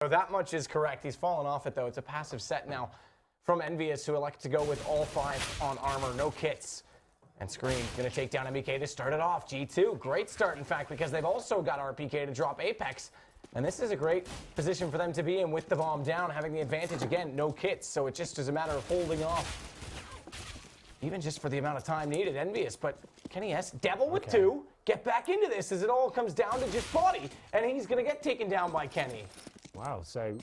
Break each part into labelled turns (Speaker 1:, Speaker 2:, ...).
Speaker 1: So that much is correct. He's fallen off it, though. It's a passive set now from EnVyUs, who elect to go with all 5 on armor, no kits. And Scream going to take down MBK to start it off. G2, great start, in fact, because they've also got RPK to drop Apex. And this is a great position for them to be in with the bomb down, having the advantage. Again, no kits, so it just is a matter of holding off. Even just for the amount of time needed, EnVyUs. But Kenny S, Devil with 2, get back into this as it all comes down to just body. And he's going to get taken down by Kenny.
Speaker 2: Wow, so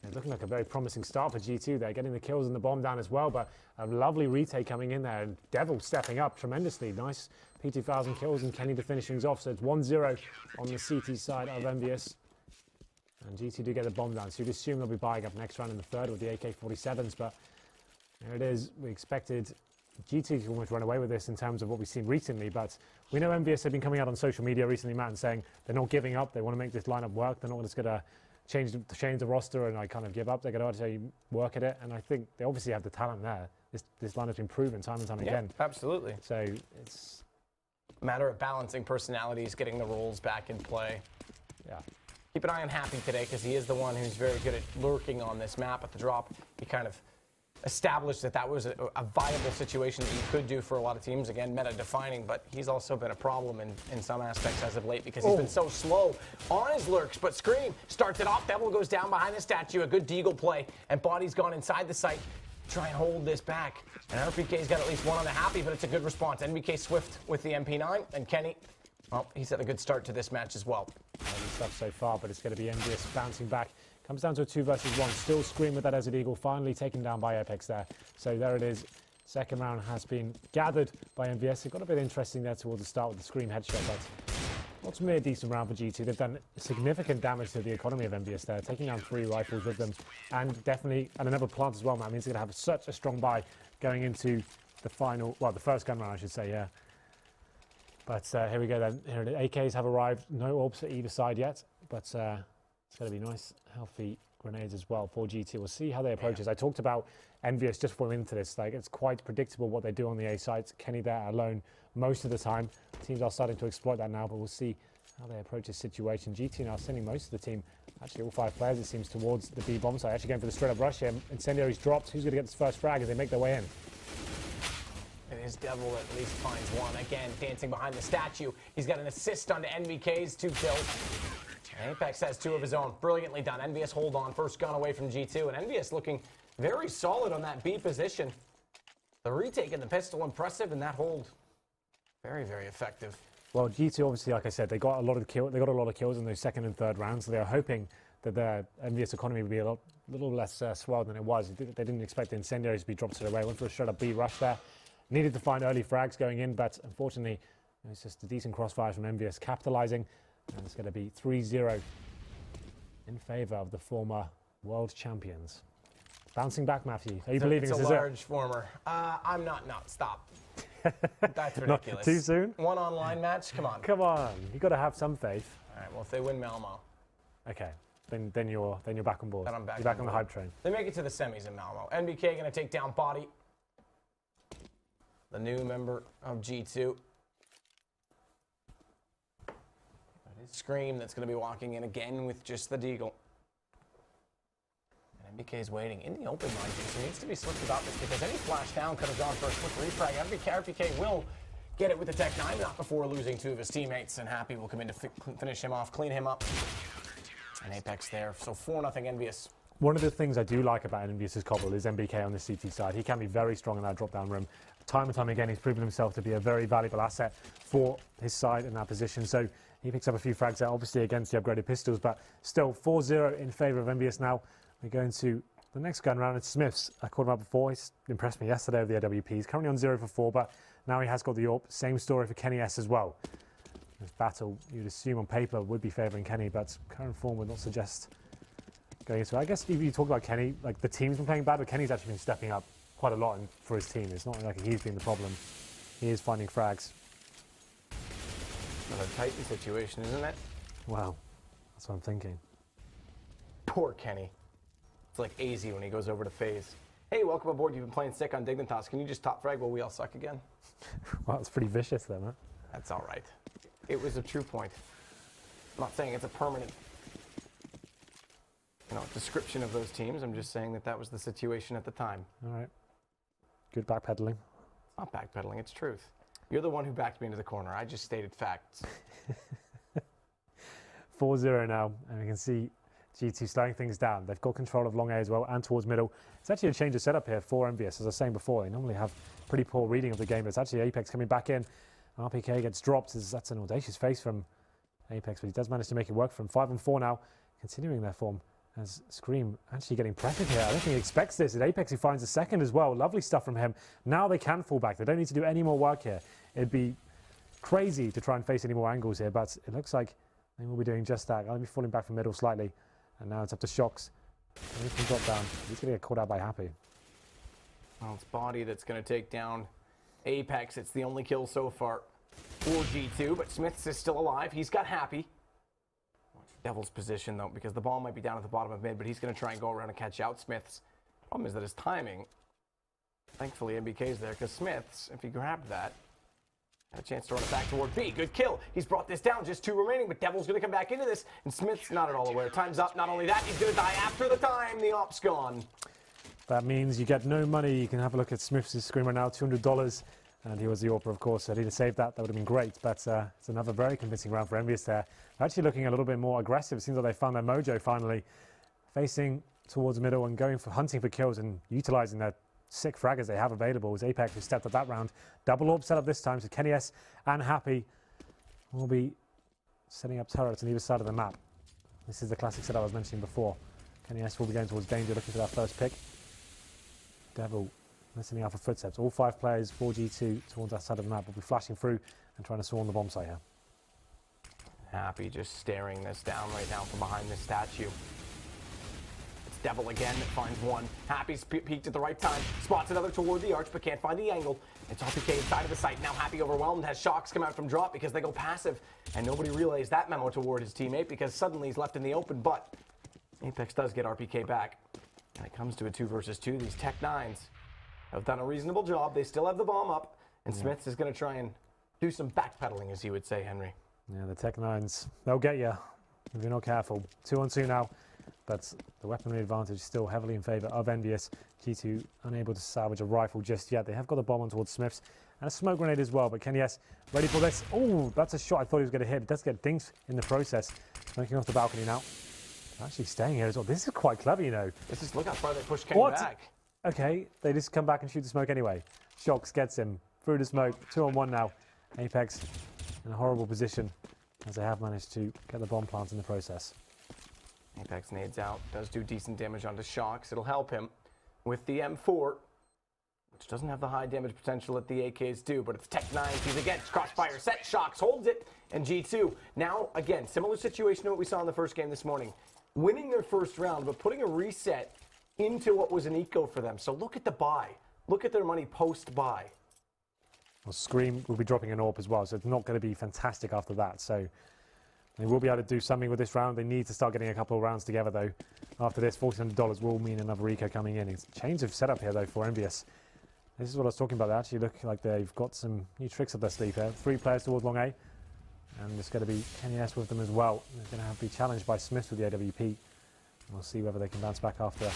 Speaker 2: it's looking like a very promising start for G2. They're getting the kills and the bomb down as well, but a lovely retake coming in there. And Devil stepping up tremendously. Nice P2000 kills and Kenny to finish things off. So it's 1-0 on the CT side of EnVyUs. And G2 do get the bomb down, so you'd assume they'll be buying up next round in the third with the AK-47s, but there it is. We expected G2 to almost run away with this in terms of what we've seen recently, but we know EnVyUs have been coming out on social media recently, Matt, and saying they're not giving up. They want to make this lineup work. They're not just going to change the roster and kind of give up. They're going to actually work at it, and I think they obviously have the talent there. This lineup's been proven time and time again.
Speaker 1: Absolutely.
Speaker 2: So it's
Speaker 1: a matter of balancing personalities, getting the roles back in play.
Speaker 2: Yeah.
Speaker 1: Keep an eye on Happy today, because he is the one who's very good at lurking on this map at the drop. He kind of established that was a viable situation that you could do for a lot of teams. Again, meta-defining, but he's also been a problem in some aspects as of late, because he's been so slow on his lurks. But Scream starts it off. Devil goes down behind the statue. A good deagle play, and Body's gone inside the site. Try and hold this back. And RPK's got at least one on the Happy, but it's a good response. NBK Swift with the MP9, and Kenny, well, he's had a good start to this match as well.
Speaker 2: Stuff so far, but it's going to be EnVyUs bouncing back. Comes down to a 2 versus 1. Still Scream with that Desert Eagle, finally taken down by Apex there. So there it is. Second round has been gathered by EnVyUs. It got a bit interesting there towards the start with the Scream headshot, but ultimately a decent round for G2. They've done significant damage to the economy of EnVyUs there, taking down 3 rifles with them, and definitely another plant as well, man. It means they're going to have such a strong buy going into the final, well, the first gun round, I should say, yeah. But here we go then. Here the AKs have arrived. No orbs at either side yet, but it's going to be nice, healthy grenades as well for G2. We'll see how they approach this. I talked about EnVyUs just before we went into this. Like, it's quite predictable what they do on the A side. Kenny there alone most of the time. Teams are starting to exploit that now, but we'll see how they approach this situation. G2 now sending most of the team, actually all 5 players it seems, towards the B bomb side. Actually going for the straight up rush here. Incendiary's dropped. Who's going to get this first frag as they make their way in?
Speaker 1: And his Devil at least finds one. Again, dancing behind the statue. He's got an assist onto NBK's 2 kills. And Apex has 2 of his own. Brilliantly done. EnVyUs hold on. First gun away from G2. And EnVyUs looking very solid on that B position. The retake in the pistol, impressive, and that hold, very, very effective.
Speaker 2: Well, G2 obviously, like I said, they got a lot of kills in those second and third rounds. So they are hoping that their EnVyUs economy would be a little less swelled than it was. They didn't expect the incendiaries to be dropped straight away. Went for a straight up B rush there. Needed to find early frags going in, but unfortunately, it's just a decent crossfire from EnVyUs capitalizing. And it's going to be 3-0 in favor of the former world champions. Bouncing back, Matthew. Are you believing this is it?
Speaker 1: It's a large former. I'm not. No, stop. That's ridiculous.
Speaker 2: Not too soon?
Speaker 1: One online match? Come on.
Speaker 2: Come on. You've got to have some faith.
Speaker 1: All right, well, if they win Malmo.
Speaker 2: Okay. Then you're back on board.
Speaker 1: Then I'm back.
Speaker 2: You're back on the hype train.
Speaker 1: They make it to the semis in Malmo. NBK going to take down Body, the new member of G2. Scream that's going to be walking in again with just the deagle. And MBK is waiting in the open, mind you, so he needs to be slick about this, because any flash down could have gone for a quick refrag. RPK will get it with the Tech 9, not before losing 2 of his teammates, and Happy will come in to finish him off, clean him up. And Apex there, so 4-0 EnVyUs.
Speaker 2: One of the things I do like about EnVyUs' Cobble is MBK on the CT side. He can be very strong in that drop-down room. Time and time again, he's proven himself to be a very valuable asset for his side in that position. So he picks up a few frags out, obviously against the upgraded pistols, but still 4-0 in favour of EnVyUs now. We go into the next gun round. It's Smiths. I called him up before. He's impressed me yesterday with the AWP. He's currently on 0 for 4, but now he has got the AWP. Same story for Kenny S as well. This battle, you'd assume on paper, would be favouring Kenny, but current form would not suggest going into it. I guess if you talk about Kenny, like the team's been playing bad, but Kenny's actually been stepping up quite a lot for his team. It's not like he's been the problem. He is finding frags.
Speaker 1: Another Titan situation, isn't it?
Speaker 2: Wow, that's what I'm thinking.
Speaker 1: Poor Kenny. It's like AZ when he goes over to FaZe. Hey, welcome aboard. You've been playing sick on Dignitas. Can you just top frag while we all suck again?
Speaker 2: Well, that's pretty vicious then, huh?
Speaker 1: That's all right. It was a true point. I'm not saying it's a permanent description of those teams. I'm just saying that was the situation at the time.
Speaker 2: All right. Good backpedaling.
Speaker 1: It's not backpedaling, it's truth. You're the one who backed me into the corner. I just stated facts.
Speaker 2: 4-0 now, and we can see G2 slowing things down. They've got control of long A as well and towards middle. It's actually a change of setup here for EnVyUs. As I was saying before, they normally have pretty poor reading of the game, but it's actually Apex coming back in. RPK gets dropped. That's an audacious face from Apex, but he does manage to make it work from 5-4 now, continuing their form. As Scream actually getting pressured here. I don't think he expects this. At Apex, he finds a second as well. Lovely stuff from him. Now they can fall back. They don't need to do any more work here. It'd be crazy to try and face any more angles here, but it looks like they will be doing just that. I'll be falling back from middle slightly, and now it's up to Shox. He can drop down. He's going to get caught out by Happy.
Speaker 1: Well, it's Body that's going to take down Apex. It's the only kill so far for G2, but Smiths is still alive. He's got Happy. Devil's position, though, because the ball might be down at the bottom of mid, but he's going to try and go around and catch out Smiths. Problem is that his timing, thankfully, MBK's there, because Smiths, if he grabbed that, had a chance to run it back toward B. Good kill. He's brought this down. Just 2 remaining, but Devil's going to come back into this, and Smith's not at all aware. Time's up. Not only that, he's going to die after the time. The op's gone.
Speaker 2: That means you get no money. You can have a look at Smiths' screen right now, $200. And he was the AWPer, of course, so he'd have saved that. That would have been great. But it's another very convincing round for EnVyUs there. They're actually looking a little bit more aggressive. It seems like they found their mojo finally. Facing towards middle and going for hunting for kills and utilising their sick fraggers they have available. As Apex who stepped up that round. Double AWP set up this time, so Kenny S and Happy will be setting up turrets on either side of the map. This is the classic setup I was mentioning before. Kenny S will be going towards danger, looking for that first pick. Devil listening out for footsteps. All 5 players, 4G2 towards that side of the map, will be flashing through and trying to swarm the bomb site here.
Speaker 1: Happy just staring this down right now from behind this statue. It's Devil again that finds one. Happy's peeked at the right time. Spots another toward the arch, but can't find the angle. It's RPK inside of the site. Now Happy overwhelmed, has Shox come out from drop because they go passive. And nobody relays that memo toward his teammate because suddenly he's left in the open. But Apex does get RPK back. And it comes to a 2 versus 2. These Tech 9s have done a reasonable job. They still have the bomb up, and Smiths is going to try and do some backpedaling, as you would say, Henry.
Speaker 2: Yeah, the Tech 9s, they'll get you if you're not careful. 2-on-2 now, but the weaponry advantage still heavily in favour of EnVyUs. G2 unable to salvage a rifle just yet. They have got the bomb on towards Smiths, and a smoke grenade as well, but Kenny S ready for this. Oh, that's a shot I thought he was going to hit. It does get dinged in the process. Smoking off the balcony now. Actually staying here as well. This is quite clever, you know.
Speaker 1: Look how far they push Kenny back.
Speaker 2: Okay, they just come back and shoot the smoke anyway. Shox gets him through the smoke. 2-on-1 now. Apex in a horrible position as they have managed to get the bomb plant in the process.
Speaker 1: Apex nades out, does do decent damage onto Shox. It'll help him with the M4, which doesn't have the high damage potential that the AKs do, but it's Tech 9. He's against crossfire set. Shox holds it, and G2 now again similar situation to what we saw in the first game this morning, winning their first round, but putting a reset into what was an eco for them. So look at the buy. Look at their money post-buy.
Speaker 2: Well, Scream will be dropping an AWP as well, so it's not going to be fantastic after that. So they will be able to do something with this round. They need to start getting a couple of rounds together, though. After this, $1,400 will mean another eco coming in. It's a change of setup here, though, for EnVyUs. This is what I was talking about. They actually look like they've got some new tricks up their sleeve here. 3 players towards long A, and there's going to be Kenny S with them as well. They're going to have to be challenged by Smith with the AWP. We'll see whether they can bounce back after that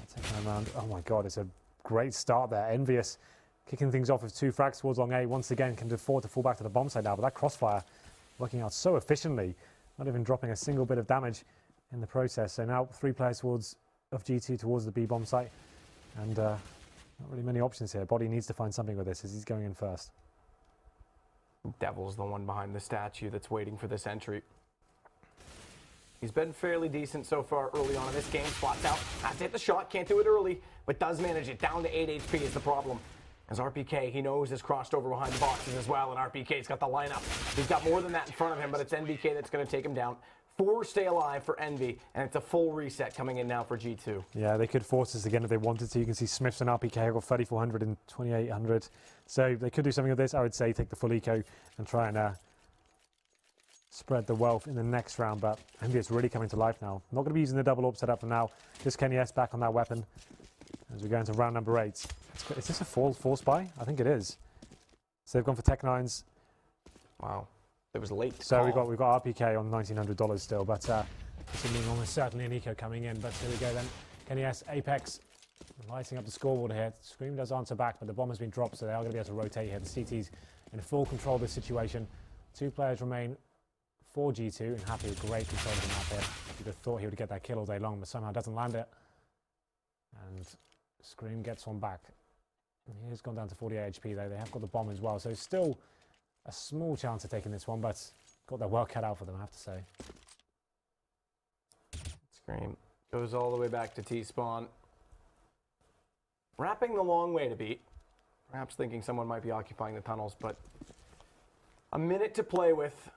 Speaker 2: second round. Oh my God, it's a great start there. EnVyUs kicking things off with 2 frags towards long A. Once again, can afford to fall back to the bomb site now, but that crossfire working out so efficiently, not even dropping a single bit of damage in the process. So now 3 players of G2 towards the B bomb site, and not really many options here. Body needs to find something with this as he's going in first.
Speaker 1: Devil's the one behind the statue that's waiting for this entry. He's been fairly decent so far early on in this game. Spots out, has to hit the shot, can't do it early, but does manage it. Down to 8 HP is the problem. As RPK, he knows, has crossed over behind the boxes as well, and RPK's got the lineup. He's got more than that in front of him, but it's NBK that's going to take him down. 4 stay alive for Envy, and it's a full reset coming in now for G2.
Speaker 2: Yeah, they could force this again if they wanted to. You can see Smiths and RPK have got 3,400 and 2,800. So they could do something with this. I would say take the full eco and try and spread the wealth in the next round, but Envy is really coming to life now. Not going to be using the double AWP setup for now. Just Kenny S back on that weapon as we go into round number 8. Is this a force buy? I think it is. So they've gone for Tech 9s.
Speaker 1: Wow. It was late.
Speaker 2: So we've got RPK on $1,900 still, but Assuming almost certainly an eco coming in, but here we go then. Kenny S, Apex, lighting up the scoreboard here. Scream does answer back, but the bomb has been dropped, so they are going to be able to rotate here. The CT's in full control of this situation. 2 players remain for G2, and Happy with great control of the map here. You'd have thought he would get that kill all day long, but somehow doesn't land it. And Scream gets one back. He has gone down to 48 HP though. They have got the bomb as well, so still a small chance of taking this one, but got their work cut out for them, I have to say.
Speaker 1: Scream goes all the way back to T-spawn. Wrapping the long way to beat. Perhaps thinking someone might be occupying the tunnels, but a minute to play with.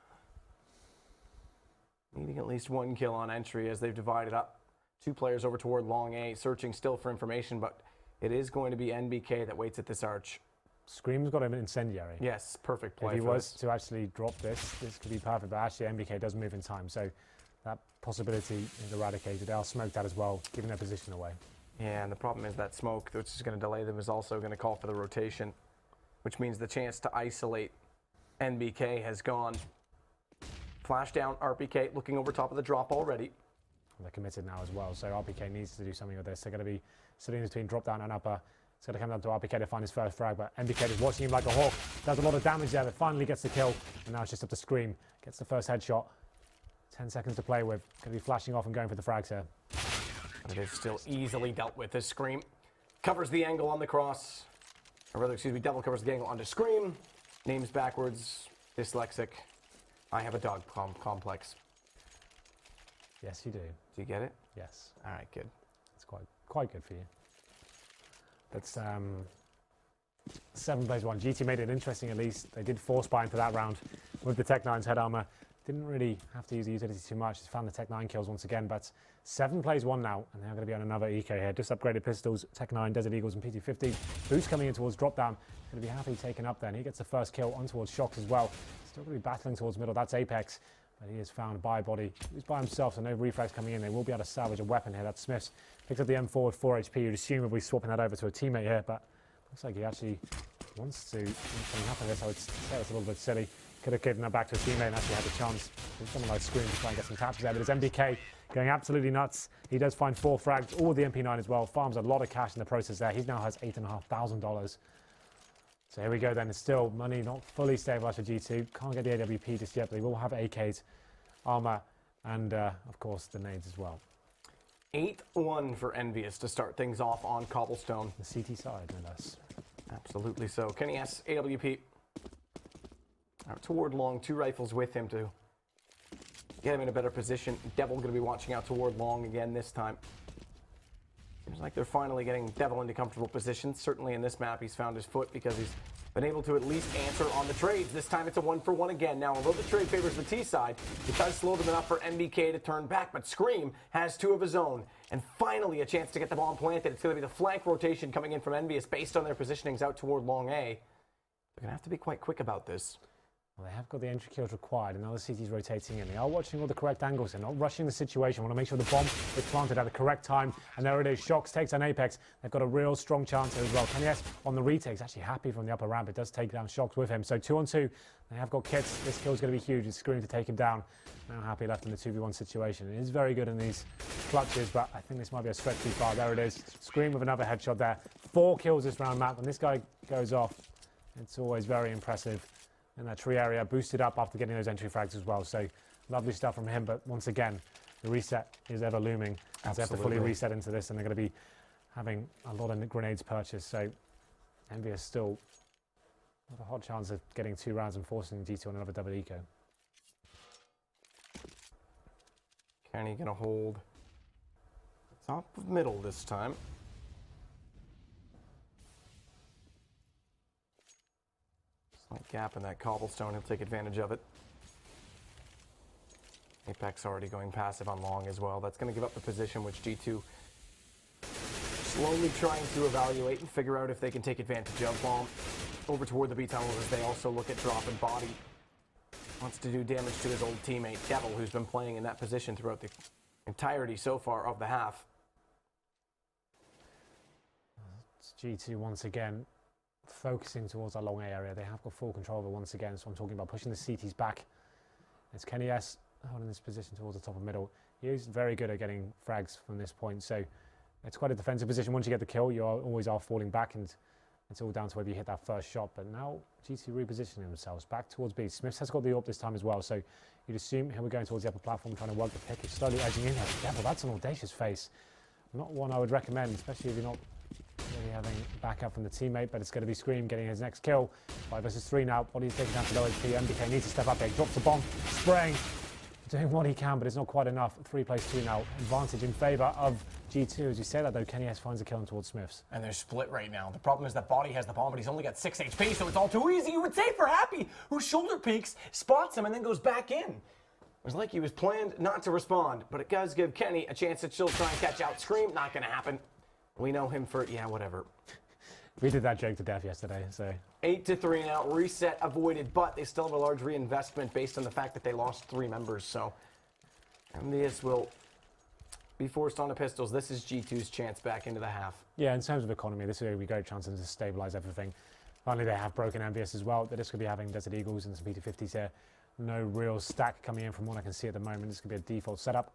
Speaker 1: Needing at least 1 kill on entry as they've divided up. 2 players over toward long A, searching still for information, but it is going to be NBK that waits at this arch.
Speaker 2: Scream's got him incendiary.
Speaker 1: Yes, perfect play.
Speaker 2: If he was to actually drop this could be perfect, but actually NBK does move in time, so that possibility is eradicated. They are smoked out as well, giving their position away.
Speaker 1: Yeah, and the problem is that smoke, which is going to delay them, is also going to call for the rotation, which means the chance to isolate NBK has gone. Flash down, RPK looking over top of the drop already.
Speaker 2: They're committed now as well, so RPK needs to do something with this. They're going to be sitting between drop down and upper. It's going to come down to RPK to find his first frag, but NBK is watching him like a hawk. Does a lot of damage there, but finally gets the kill. And now it's just up to Scream. Gets the first headshot. 10 seconds to play with. Going to be flashing off and going for the frags here.
Speaker 1: It is still easily dealt with as Scream covers the angle on the cross. Or rather, excuse me, Devil covers the angle onto Scream. Names backwards, dyslexic. I have a dog complex.
Speaker 2: Yes, you do.
Speaker 1: Do you get it?
Speaker 2: Yes.
Speaker 1: All right, good.
Speaker 2: It's quite good for you. That's 7 plays 1. GT made it interesting at least. They did force buy into that round with the Tech-9's head armor. Didn't really have to use the utility too much. Just found the Tech-9 kills once again, but 7 plays 1 now, and they're going to be on another eco here. Just upgraded pistols, Tech-9, Desert Eagles, and PT-50. Boost coming in towards drop down. Going to be happy taken up then. He gets the first kill on towards Shocks as well. Still going to be battling towards middle. That's Apex. But he is found by body. He's by himself, so no reflex coming in. They will be able to salvage a weapon here. That's Smith's. Picks up the M4 with 4 HP. You'd assume we'll be swapping that over to a teammate here, but looks like he actually wants to do something happen this. I would say that's a little bit silly. Could have given that back to a teammate and actually had the chance. Someone like Scream to try and get some taps there, but it's MBK going absolutely nuts. He does find 4 frags, all with the MP9 as well. Farms a lot of cash in the process there. He now has $8,500. So here we go then. It's still money not fully stabilized for G2. Can't get the AWP just yet, but they will have AKs, armor, and of course the nades as well.
Speaker 1: 8-1 for EnVyUs to start things off on Cobblestone.
Speaker 2: The CT side, no less.
Speaker 1: Absolutely so. Kenny S, AWP. Out toward long, 2 rifles with him to get him in a better position. Devil going to be watching out toward long again this time. Seems like they're finally getting Devil into comfortable positions. Certainly in this map, he's found his foot because he's been able to at least answer on the trades. This time it's a 1-for-1 again. Now, although the trade favors the T side, it does slow them enough for NBK to turn back, but Scream has 2 of his own. And finally a chance to get the bomb planted. It's going to be the flank rotation coming in from EnVyUs based on their positionings out toward long A. They're going to have to be quite quick about this.
Speaker 2: Well, they have got the entry kills required, and now the CT's rotating in. They are watching all the correct angles. They're not rushing the situation. Want to make sure the bomb is planted at the correct time. And there it is. Shocks takes on Apex. They've got a real strong chance here as well. Kenny S on the retakes, actually happy from the upper ramp. It does take down Shocks with him. So 2-on-2. They have got kits. This kill's going to be huge. It's Scream to take him down. Now Happy left in the 2v1 situation. It is very good in these clutches, but I think this might be a stretch too far. There it is. Scream with another headshot there. 4 kills this round, Matt. When this guy goes off, it's always very impressive. In that tree area, boosted up after getting those entry frags as well. So lovely stuff from him. But once again, the reset is ever looming. As they have to fully reset into this, and they're going to be having a lot of grenades purchased. So EnVyUs still have a hot chance of getting 2 rounds and forcing G2 on another double eco.
Speaker 1: Kenny going to hold top of middle this time. Slight gap in that cobblestone. He'll take advantage of it. Apex already going passive on long as well. That's going to give up the position which G2 slowly trying to evaluate and figure out if they can take advantage of. Bomb over toward the B tunnels as they also look at drop and body. Wants to do damage to his old teammate Devil, who's been playing in that position throughout the entirety so far of the half.
Speaker 2: It's G2 once again focusing towards that long A area. They have got full control of it once again, so I'm talking about pushing the CTs back. It's Kenny S holding this position towards the top of middle. He is very good at getting frags from this point, so it's quite a defensive position. Once you get the kill, you always are falling back, and it's all down to whether you hit that first shot. But now G2 repositioning themselves back towards B. Smiths has got the AWP this time as well, so you'd assume he'll be going towards the upper platform, trying to work the pick. He's slowly edging in there. Devil, that's an audacious face. Not one I would recommend, especially if you're not really having backup from the teammate, but it's going to be Scream getting his next kill. 5 versus 3 now. Body's taken down to low HP. MBK needs to step up there. Drops the bomb. Spraying. Doing what he can, but it's not quite enough. 3 plays 2 now. Advantage in favour of G2. As you say that, though, Kenny S finds a kill towards Smiths.
Speaker 1: And they're split right now. The problem is that Body has the bomb, but he's only got 6 HP, so it's all too easy, you would say, for Happy, who shoulder peeks, spots him, and then goes back in. It was like he was planned not to respond, but it does give Kenny a chance to still try and catch out Scream. Not going to happen. We know him for, yeah, whatever.
Speaker 2: We did that joke to death yesterday, so.
Speaker 1: 8-3 now, reset avoided, but they still have a large reinvestment based on the fact that they lost 3 members, so EnVyUs will be forced onto pistols. This is G2's chance back into the half.
Speaker 2: Yeah, in terms of economy, this is a great chance to stabilise everything. Finally, they have broken EnVyUs as well. They're just going to be having Desert Eagles and some PT50s here. No real stack coming in from what I can see at the moment. This could be a default setup,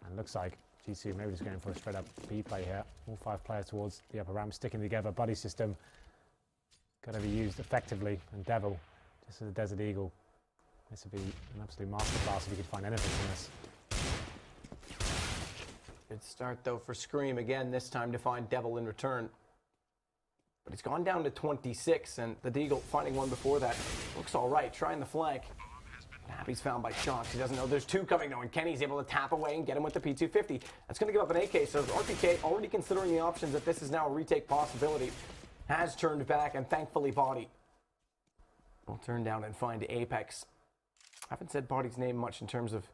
Speaker 2: and looks like G2 maybe just going for a straight up B play here. All 5 players towards the upper ramp, sticking together. Buddy system going to be used effectively, and Devil just as a Desert Eagle. This would be an absolute masterclass if you could find anything from this.
Speaker 1: Good start though for Scream again, this time to find Devil in return. But he's gone down to 26, and the Deagle finding one before that looks all right. Trying the flank. Happy's found by Shocks. He doesn't know there's 2 coming though, and Kenny's able to tap away and get him with the P250. That's going to give up an AK, so RPK already considering the options that this is now a retake possibility. Has turned back, and thankfully Body will turn down and find Apex. I haven't said Body's name much in terms of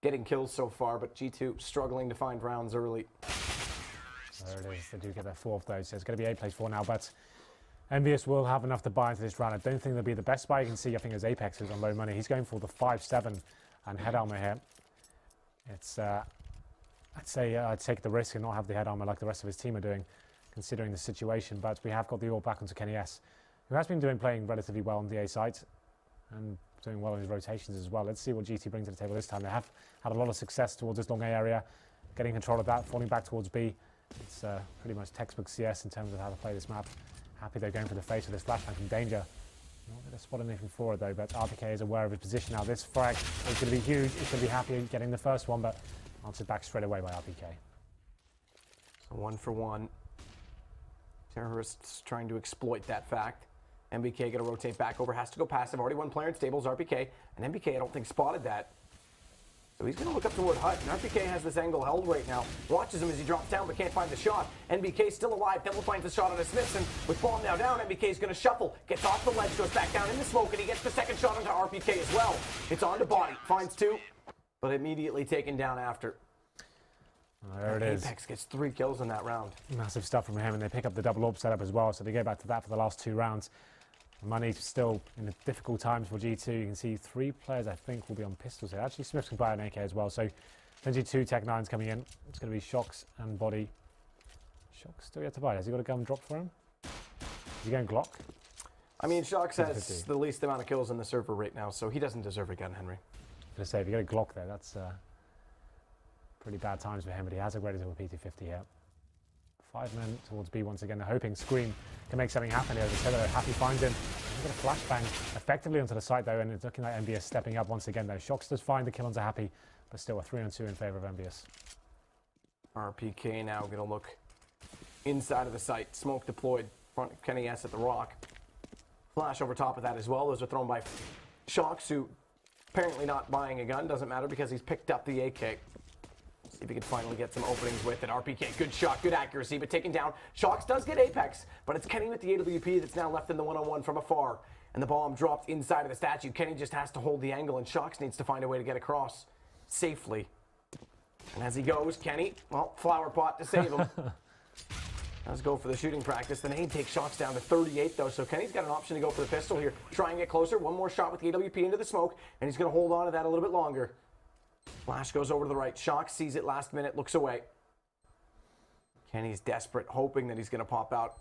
Speaker 1: getting kills so far, but G2 struggling to find rounds early.
Speaker 2: There it is. They do get their 4th though, so it's going to be 8 plays 4 now, but EnVyUs will have enough to buy into this round. I don't think they'll be the best buy. You can see, I think, there's Apex who's on low money. He's going for the 5-7 and head armor here. It's, I'd say I'd take the risk and not have the head armor like the rest of his team are doing, considering the situation. But we have got the all back onto Kenny S, who has been playing relatively well on the A side and doing well in his rotations as well. Let's see what GT brings to the table this time. They have had a lot of success towards this long A area, getting control of that, falling back towards B. It's pretty much textbook CS in terms of how to play this map. Happy they're going for the face of this flashbang from danger. Not going to spot anything for it though, but RPK is aware of his position now. This frag is going to be huge. He's going to be happy getting the first one, but answered back straight away by RPK.
Speaker 1: So 1 for 1. Terrorists trying to exploit that fact. MBK going to rotate back over, has to go passive. Already 1 player in stables, RPK. And MBK, I don't think, spotted that. So he's going to look up toward Hut, and RPK has this angle held right now. Watches him as he drops down, but can't find the shot. NBK still alive. Devil finds the shot on a Smiths, and with bomb now down, NBK is going to shuffle. Gets off the ledge, goes back down in the smoke, and he gets the 2nd shot onto RPK as well. It's on to Body, finds 2, but immediately taken down after.
Speaker 2: There it is.
Speaker 1: Apex gets 3 kills in that round.
Speaker 2: Massive stuff from him, and they pick up the double AWP setup as well, so they go back to that for the last 2 rounds. Money still in the difficult times for G2. You can see 3 players, I think, will be on pistols here. Actually, Smith can buy an AK as well, so then G2 Tech 9's coming in. It's going to be Shocks and Body. Shocks still yet to buy. Has he got a gun drop for him? Is he going Glock?
Speaker 1: I mean, Shocks has the least amount of kills in the server right now, so he doesn't deserve a gun, Henry.
Speaker 2: I'm going to say, if you get a Glock there, that's pretty bad times for him, but he has upgraded to a PT50 here. 5 men towards B once again. They're hoping Scream can make something happen here. They're Happy finds him. He's got a flashbang effectively onto the site though, and it's looking like EnVyUs stepping up once again though. Shocks does find the kill onto Happy, but still a 3-on-2 in favour of EnVyUs.
Speaker 1: RPK now going to look inside of the site. Smoke deployed. Front of Kenny S at the rock. Flash over top of that as well. Those are thrown by Shocks, who apparently not buying a gun. Doesn't matter because he's picked up the AK. See if he can finally get some openings with it. RPK, good shot, good accuracy, but taken down. Shocks does get Apex, but it's Kenny with the AWP that's now left in the 1-on-1 from afar. And the bomb dropped inside of the statue. Kenny just has to hold the angle, and Shocks needs to find a way to get across safely. And as he goes, Kenny, well, flower pot to save him. Let's go for the shooting practice. The nade takes Shocks down to 38, though, so Kenny's got an option to go for the pistol here. Try and get closer. One more shot with the AWP into the smoke, and he's going to hold on to that a little bit longer. Flash goes over to the right. Shocks sees it last minute, looks away. Kenny's desperate, hoping that he's going to pop out.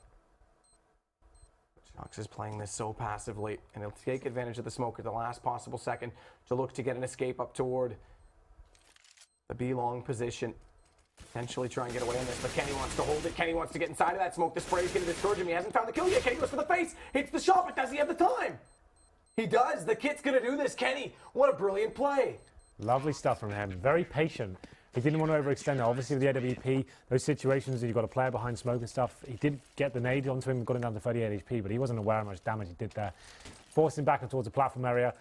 Speaker 1: Shocks is playing this so passively, and he'll take advantage of the smoke at the last possible second to look to get an escape up toward The B long position. Potentially try and get away on this, but Kenny wants to hold it. Kenny wants to get inside of that smoke. The spray is going to discourage him. He hasn't found the kill yet. Kenny goes for the face. Hits the shot, but does he have the time? He does. The kit's going to do this. Kenny, what a brilliant play.
Speaker 2: Lovely stuff from him. Very patient. He didn't want to overextend it. Obviously, with the AWP, those situations that you've got a player behind smoke and stuff, he did get the nade onto him, got him down to 38 HP, but he wasn't aware how much damage he did there. Forced him back and towards the platform area.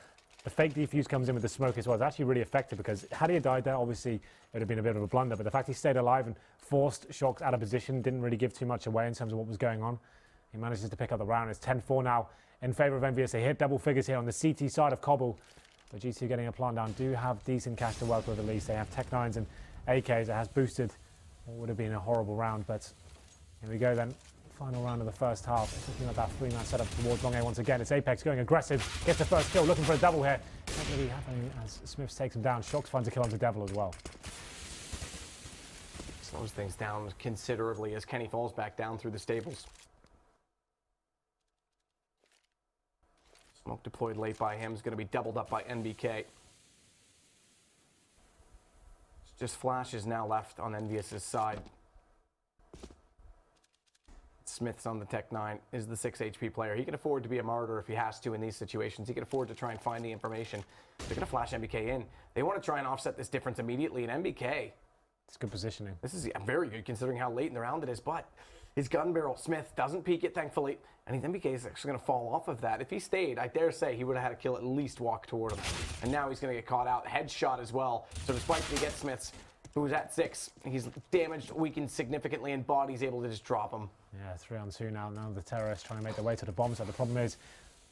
Speaker 2: The fake defuse comes in with the smoke as well. It's actually really effective because had he died there, obviously it would have been a bit of a blunder. But the fact he stayed alive and forced Shox out of position didn't really give too much away in terms of what was going on. He manages to pick up the round. It's 10-4 now in favour of EnVyUs. They hit double figures here on the CT side of Cobble. But G2 getting a plant down do have decent cash to work with at least. They have Tech 9s and AKs. It has boosted what would have been a horrible round. But here we go then. Final round of the first half. It's looking like that three-man setup towards long A once again. It's Apex going aggressive. Gets the first kill, looking for a double here. Not really happening as Smiths takes him down. Shox finds a kill onto Devil as well.
Speaker 1: Slows things down considerably as Kenny falls back down through the stables. Smoke deployed late by him is going to be doubled up by NBK. Just flashes now left on EnVyUs' side. Smith's on the Tech 9, is the 6 HP player. He can afford to be a martyr if he has to in these situations. He can afford to try and find the information. They're going to flash NBK in. They want to try and offset this difference immediately, and NBK...
Speaker 2: It's good positioning.
Speaker 1: This is very good considering how late in the round it is, but his gun barrel, Smith, doesn't peek it, thankfully, and his NBK is actually going to fall off of that. If he stayed, I dare say he would have had a kill at least walk toward him. And now he's going to get caught out. Headshot as well. So despite he gets Smiths, who was at 6, he's damaged, weakened significantly, and Body's able to just drop him.
Speaker 2: Yeah, 3-on-2 now. Now the terrorists trying to make their way to the bomb site. The problem is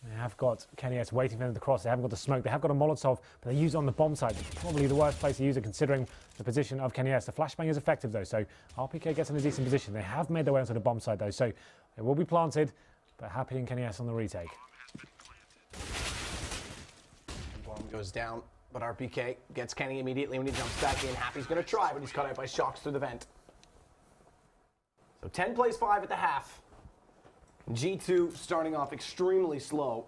Speaker 2: they have got Kenny S waiting for them to cross. They haven't got the smoke. They have got a Molotov, but they use it on the bomb site. It's probably the worst place to use it considering the position of Kenny S. The flashbang is effective though, so RPK gets in a decent position. They have made their way onto the bomb site though, so it will be planted, but Happy and Kenny S on the retake.
Speaker 1: Bomb goes down, but RPK gets Kenny immediately when he jumps back in. Happy's going to try, but he's cut out by Shox through the vent. So 10 plays 5 at the half. G2 starting off extremely slow.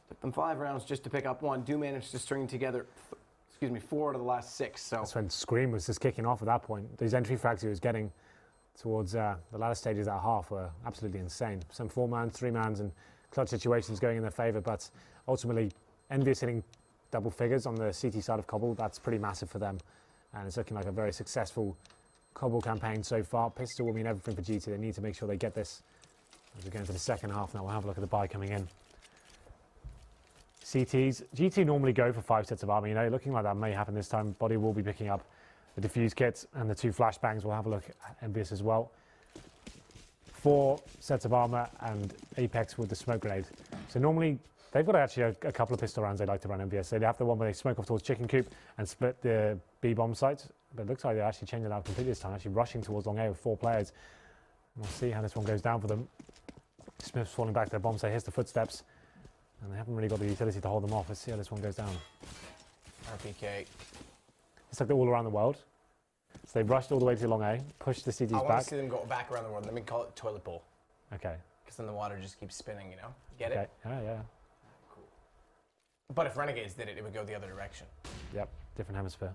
Speaker 1: Took them 5 rounds just to pick up 1. Do manage to string together, 4 out of the last 6. So
Speaker 2: that's when Scream was just kicking off at that point. These entry frags he was getting towards the latter stages of that half were absolutely insane. Some 4-mans, 3-mans, and clutch situations going in their favour, but ultimately EnVyUs hitting double figures on the CT side of Cobble. That's pretty massive for them, and it's looking like a very successful Cobble campaign so far. Pistol will mean everything for G2. They need to make sure they get this as we go into the second half. Now we'll have a look at the buy coming in. CTs, G2 normally go for 5 sets of armor. You know, looking like that may happen this time. Body will be picking up the diffuse kits and the 2 flashbangs. We'll have a look at EnVyUs as well. 4 sets of armor and Apex with the smoke grenade. So normally they've got actually a couple of pistol rounds they like to run EnVyUs. So they have the one where they smoke off towards Chicken Coop and split the B bomb sites. But it looks like they're actually changing it out completely this time, actually rushing towards long A with 4 players. And we'll see how this one goes down for them. Smith's falling back to their bomb site. Here's the footsteps. And they haven't really got the utility to hold them off. Let's see how this one goes down.
Speaker 1: RPK.
Speaker 2: It's like they're all around the world. So they've rushed all the way to long A, pushed the CTs back.
Speaker 1: I want to see them go back around the world. Let me call it toilet bowl.
Speaker 2: Okay.
Speaker 1: Because then the water just keeps spinning, you know? Get
Speaker 2: Okay.
Speaker 1: it?
Speaker 2: Yeah.
Speaker 1: Cool. But if Renegades did it, it would go the other direction.
Speaker 2: Yep, different hemisphere.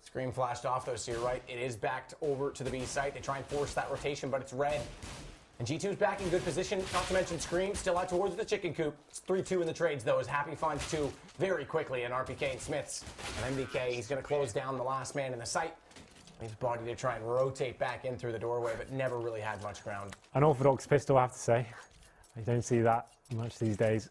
Speaker 1: Scream flashed off though, so you're right. It is backed over to the B site. They try and force that rotation, but it's red. And G2's back in good position, not to mention Scream still out towards the chicken coop. It's 3-2 in the trades though, as Happy finds 2 very quickly in RPK and Smiths. And MBK, he's going to close down the last man in the site. He's Body to try and rotate back in through the doorway, but never really had much ground.
Speaker 2: An orthodox pistol, I have to say. You don't see that much these days.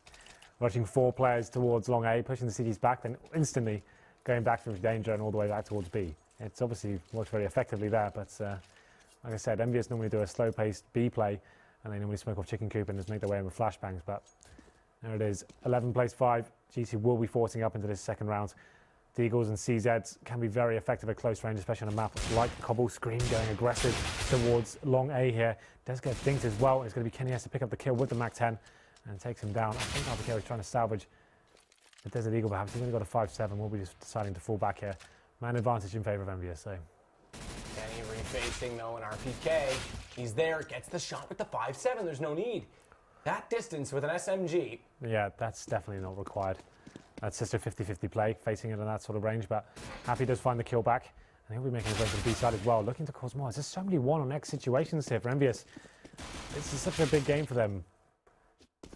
Speaker 2: Rushing 4 players towards long A, pushing the CTs back, then instantly going back through danger and all the way back towards B. It's obviously worked very effectively there, but like I said, EnVyUs normally do a slow-paced B play, and they normally smoke off Chicken Coop and just make their way in with flashbangs, but there it is. 11 plays 5. G2 will be forcing up into this second round. Deagles and CZs can be very effective at close range, especially on a map like Cobble. Scream going aggressive towards long A here. Does get dinked as well. It's going to be Kenny S to pick up the kill with the Mac-10 and takes him down. I think RPK was trying to salvage the Desert Eagle, perhaps. He's only got a 5-7. We'll be just deciding to fall back here. Man advantage in favour of EnVyUs, so.
Speaker 1: Kenny refacing though, and RPK, he's there, gets the shot with the 5-7. There's no need. That distance with an SMG.
Speaker 2: Yeah, that's definitely not required. That's just a 50-50 play, facing it in that sort of range, but Happy does find the kill back, and he'll be making his way to the B side as well, looking to cause more. There's so many 1-on-X situations here for EnVyUs. This is such a big game for them,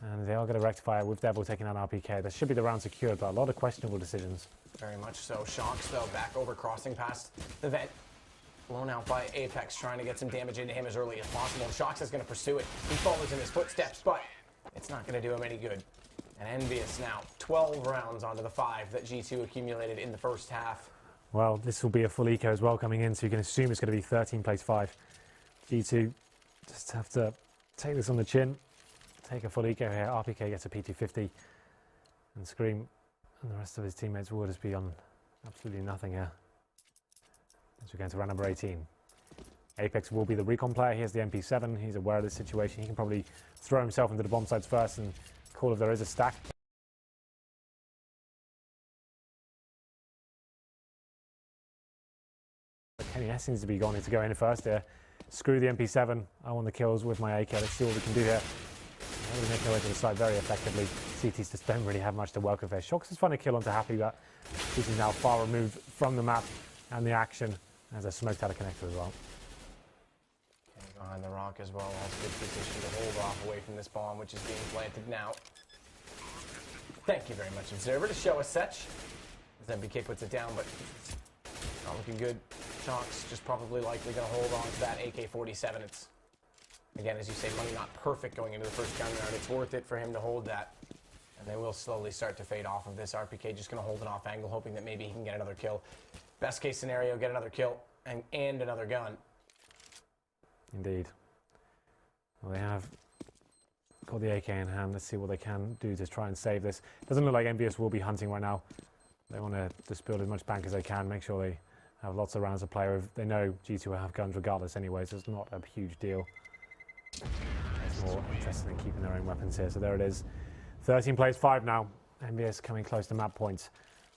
Speaker 2: and they are going to rectify it with Devil taking out RPK. There should be the round secured, but a lot of questionable decisions.
Speaker 1: Very much so. Shocks, though, back over, crossing past the vent. Blown out by Apex, trying to get some damage into him as early as possible. And Shocks is going to pursue it. He follows in his footsteps, but it's not going to do him any good. And EnVyUs now 12 rounds onto the 5 that G2 accumulated in the first half.
Speaker 2: Well, this will be a full eco as well coming in, so you can assume it's going to be 13 plays 5. G2 just have to take this on the chin, take a full eco here. RPK gets a P250, and Scream and the rest of his teammates will just be on absolutely nothing here. As we're going to round number 18. Apex will be the recon player. Here's the MP7. He's aware of the situation. He can probably throw himself into the bomb sites first and call if there is a stack. Kenny S seems to be wanting to go in first here. Screw the MP7. I want the kills with my AK. Let's see what we can do here. Really making their way to the side very effectively. CTs just don't really have much to work with there. Shocks has found a kill onto Happy, but CT's now far removed from the map and the action as they're smoked out of connector as well.
Speaker 1: Kenny behind the rock as well. Has good position to hold off away from this bomb, which is being planted now. Thank you very much, Observer, to show us such. As MBK puts it down, but not looking good. Shocks just probably likely going to hold on to that AK-47. It's, again, as you say, money not perfect going into the first counter round. It's worth it for him to hold that. And they will slowly start to fade off of this. RPK just going to hold an off angle, hoping that maybe he can get another kill. Best case scenario, get another kill and another gun.
Speaker 2: Indeed. Well, they have got the AK in hand. Let's see what they can do to try and save this. Doesn't look like EnVyUs will be hunting right now. They want to just build as much bank as they can, make sure they have lots of rounds to play with. They know G2 will have guns regardless anyway, so it's not a huge deal. It's more interested in keeping their own weapons here. So there it is. 13 plays 5 now. EnVyUs coming close to map points.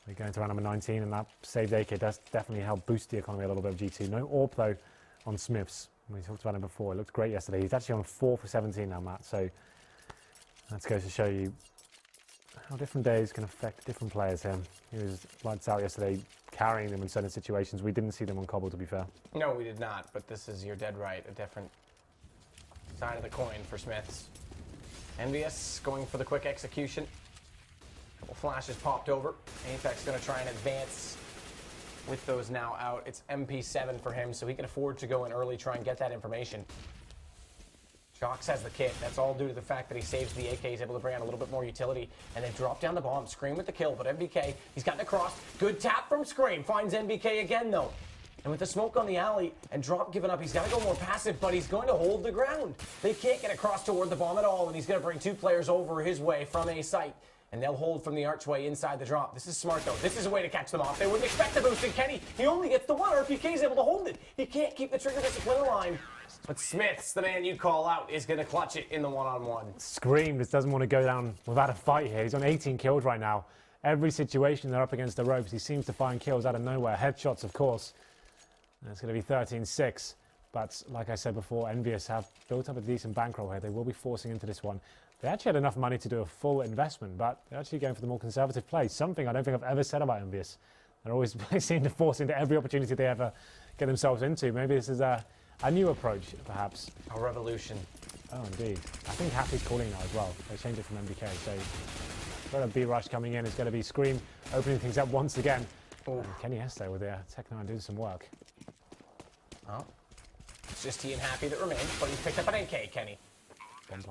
Speaker 2: We're going to round number 19, and that saved AK does definitely help boost the economy a little bit of G2. No AWP though on Smiths. We talked about him before. It looked great yesterday. He's actually on 4 for 17 now, Matt. So that goes to show you how different days can affect different players here. He was lights out yesterday, carrying them in certain situations. We didn't see them on Cobble, to be fair.
Speaker 1: No, we did not, but this is, you're dead right, a different side of the coin for Smiths. EnVyUs going for the quick execution. Couple flashes popped over. Apex going to try and advance with those now out. It's MP7 for him, so he can afford to go in early, try and get that information. Shocks has the kit. That's all due to the fact that he saves the AK. He's able to bring out a little bit more utility. And they drop down the bomb. Scream with the kill, but MBK, he's gotten across. Good tap from Scream. Finds MBK again, though. And with the smoke on the alley and Drop giving up, he's got to go more passive, but he's going to hold the ground. They can't get across toward the bomb at all, and he's going to bring 2 players over his way from A site. And they'll hold from the archway inside the drop. This is smart, though. This is a way to catch them off. They wouldn't expect the boost, and Kenny, he only gets the 1. RPK's able to hold it. He can't keep the trigger discipline aligned. But Smiths, the man you call out, is going to clutch it in the one-on-one.
Speaker 2: Scream just doesn't want to go down without a fight here. He's on 18 kills right now. Every situation they're up against the ropes, he seems to find kills out of nowhere. Headshots, of course. And it's going to be 13-6. But like I said before, EnVyUs have built up a decent bankroll here. They will be forcing into this one. They actually had enough money to do a full investment, but they're actually going for the more conservative play. Something I don't think I've ever said about EnVyUs. They seem to force into every opportunity they ever get themselves into. Maybe this is a new approach, perhaps.
Speaker 1: A revolution.
Speaker 2: Oh, indeed. I think Happy's calling now as well. They changed it from MBK. So, got a B rush coming in. It's going to be Scream opening things up once again. Kenny Hester with the Tech9 doing some work.
Speaker 1: Well, it's just he and Happy that remain, but he's picked up an AK, Kenny.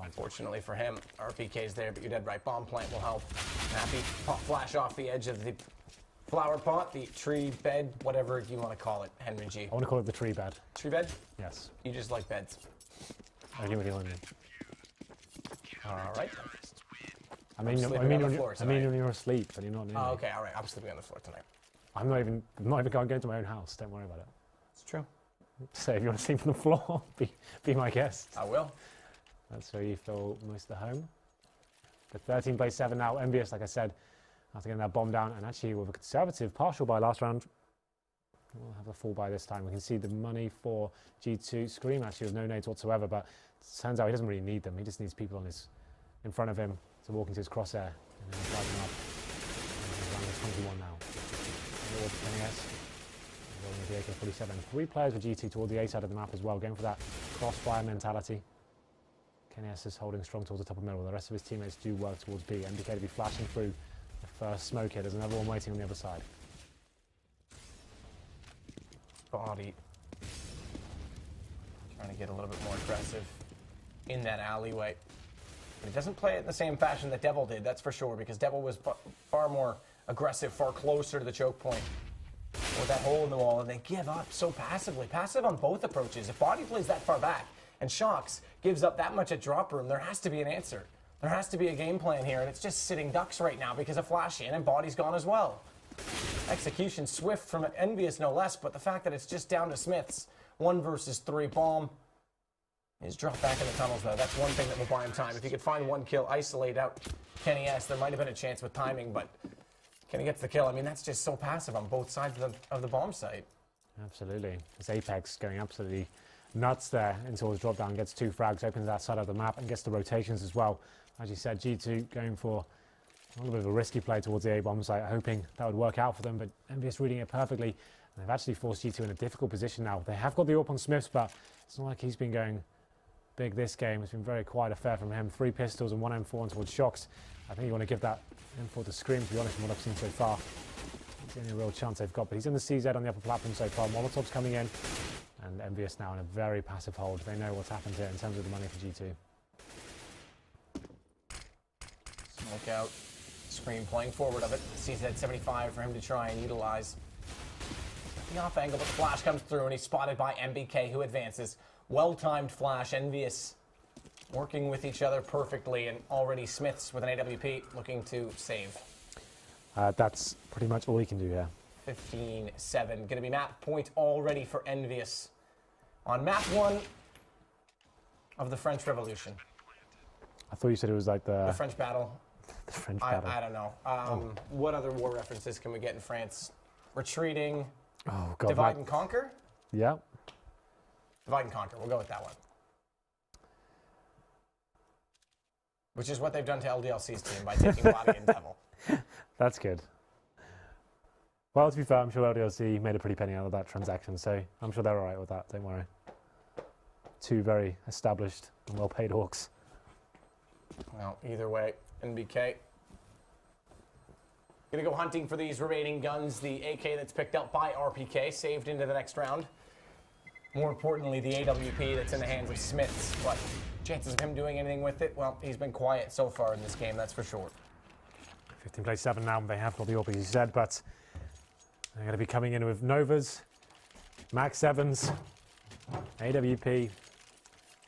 Speaker 1: Unfortunately for him, RPK's there, but you're dead right. Bomb plant will help. Happy pop flash off the edge of the flower pot, the tree bed, whatever you want to call it, Henry G.
Speaker 2: I want to call it the tree bed.
Speaker 1: Tree bed?
Speaker 2: Yes.
Speaker 1: You just like beds.
Speaker 2: I get what you want.
Speaker 1: All right.
Speaker 2: I mean, when you're asleep and you're not near me.
Speaker 1: Okay, all right. I'm sleeping on the floor tonight.
Speaker 2: I'm not even going to my own house. Don't worry about it.
Speaker 1: It's true.
Speaker 2: So if you want to sleep on the floor, be my guest.
Speaker 1: I will.
Speaker 2: That's where you feel most at home. But 13 plays 7 now. EnVyUs, like I said, after getting that bomb down, and actually with a conservative partial buy last round, we'll have a full buy this time. We can see the money for G2. Scream actually with no nades whatsoever, but it turns out he doesn't really need them. He just needs people in front of him to walk into his crosshair and then drive them up. 21 now. NES. Rolling with the AK-47. 3 players with G2 toward the A side of the map as well, going for that crossfire mentality. KNS is holding strong towards the top of middle. The rest of his teammates do work towards B. MBK to be flashing through the first smoke here. There's another one waiting on the other side.
Speaker 1: Body. Trying to get a little bit more aggressive in that alleyway. But he doesn't play it in the same fashion that Devil did, that's for sure, because Devil was far more aggressive, far closer to the choke point with that hole in the wall, and they give up so passively. Passive on both approaches. If Body plays that far back and Shocks gives up that much at drop room, there has to be an answer. There has to be a game plan here, and it's just sitting ducks right now because of Flash in, and Body's gone as well. Execution swift from EnVyUs, no less, but the fact that it's just down to Smiths, 1 versus 3, bomb is dropped back in the tunnels, though. That's one thing that will buy him time. If he could find 1 kill, isolate out Kenny S, there might have been a chance with timing, but Kenny gets the kill. I mean, that's just so passive on both sides of the bomb site.
Speaker 2: Absolutely. It's Apex going absolutely nuts there until his drop down, gets 2 frags, opens that side of the map, and gets the rotations as well. As you said, G2 going for a little bit of a risky play towards the A bomb site, hoping that would work out for them, but EnVyUs reading it perfectly, and they've actually forced G2 in a difficult position now. They have got the AWP on Smiths, but it's not like he's been going big this game. It's been very quiet affair from him. 3 pistols and 1 M4 towards Shocks. I think you want to give that M4 to Scream, to be honest, from what I've seen so far. It's the only real chance they've got, but he's in the CZ on the upper platform so far. Molotov's coming in, and EnVyUs now in a very passive hold. They know what's happened here in terms of the money for G2.
Speaker 1: Smoke out. Scream playing forward of it. CZ 75 for him to try and utilize. The off angle, but the flash comes through, and he's spotted by MBK, who advances. Well-timed flash. EnVyUs working with each other perfectly, and already Smiths with an AWP looking to save.
Speaker 2: That's pretty much all he can do here.
Speaker 1: 15-7. Going to be map point already for EnVyUs on map 1 of the French Revolution.
Speaker 2: I thought you said it was like the
Speaker 1: French battle.
Speaker 2: The French battle.
Speaker 1: I don't know. What other war references can we get in France? Retreating.
Speaker 2: Oh, God.
Speaker 1: Divide and conquer?
Speaker 2: Yeah.
Speaker 1: Divide and conquer. We'll go with that one. Which is what they've done to LDLC's team by taking Body and Devil.
Speaker 2: That's good. Well, to be fair, I'm sure LDLC made a pretty penny out of that transaction, so I'm sure they're all right with that. Don't worry. 2 very established and well-paid orcs.
Speaker 1: Well, either way, NBK gonna go hunting for these remaining guns. The AK that's picked up by RPK, saved into the next round. More importantly, the AWP that's in the hands of Smiths. But chances of him doing anything with it, well, he's been quiet so far in this game, that's for sure.
Speaker 2: 15-7 now. They have got the AWP, as you said, but they're going to be coming in with Novas, Max 7s, AWP,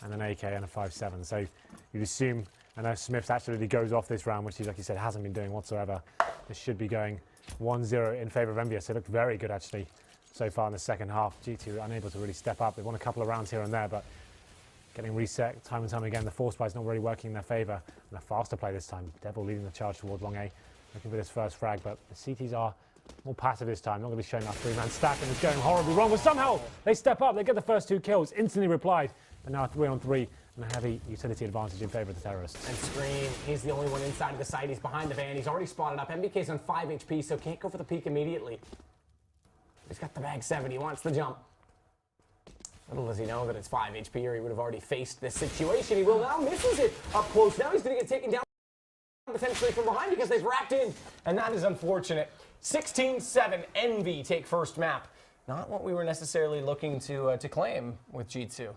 Speaker 2: and an AK and a 5.7. So you'd assume, and if Smiths actually goes off this round, which he, like you said, hasn't been doing whatsoever, this should be going 1-0 in favour of EnVyUs. They looked very good, actually, so far in the second half. G2 unable to really step up. They've won a couple of rounds here and there, but getting reset time and time again. The force buy is not really working in their favour. And a faster play this time. Devil leading the charge towards long A, looking for this first frag, but the CTs are more passive this time. Not going to be showing that 3-man stack, and it's going horribly wrong. But somehow they step up. They get the first 2 kills, instantly replied. But now 3-on-3 and a heavy utility advantage in favour of the terrorists.
Speaker 1: And Scream, he's the only one inside of the site. He's behind the van. He's already spotted up. MBK's on 5 HP, so can't go for the peek immediately. He's got the bag 7. He wants the jump. Little does he know that it's 5 HP, or he would have already faced this situation. He will now, misses it up close. Now he's going to get taken down potentially from behind because they've wrapped in, and that is unfortunate. 16-7, EnVy take first map. Not what we were necessarily looking to claim with G2.